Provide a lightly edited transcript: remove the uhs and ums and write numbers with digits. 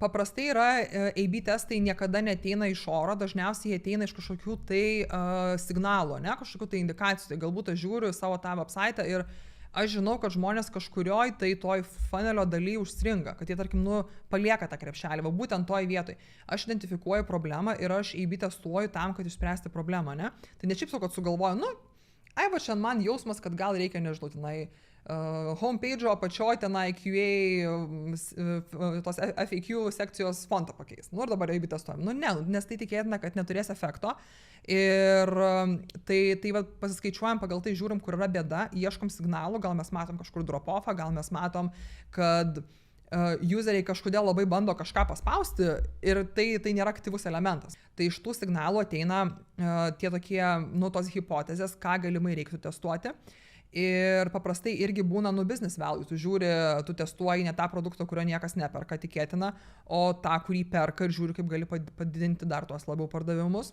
Paprastai yra A/B testai niekada neateina iš oro, dažniausiai jie ateina iš kažkokių tai signalų, ne, kažkokių tai indikacijų. Tai galbūt aš žiūriu savo tą website ir aš žinau, kad žmonės kažkurioj tai toj funnelio daly užstringa, kad jie, tarkim, palieka tą krepšelį, va būtent toj vietoj. Aš identifikuoju problemą ir aš A/B testuoju tam, kad išspręsti problemą, ne. Tai ne šiaip sau, kad sugalvoju, va šiandien man jausmas, kad gal reikia, nežinau, tenai homepage'o apačioj tenai QA, tos FAQ sekcijos fontą pakeis. Ir dabar A/B testuojam. Ne, nes tai tikėtina, kad neturės efekto. Ir tai va, pasiskaičiuojam pagal tai, žiūrim, kur yra bėda, ieškom signalų, gal mes matom kažkur drop-offą, gal mes matom, kad useriai kažkodėl labai bando kažką paspausti ir tai nėra aktyvus elementas. Tai iš tų signalų ateina tie tokie, tos hipotezės, ką galimai reiktų testuoti. Ir paprastai irgi būna business value. Tu žiūri, tu testuoji ne tą produktą, kurio niekas neperka, tikėtina, o tą, kurį perka ir žiūri, kaip gali padidinti dar tuos labiau pardavimus.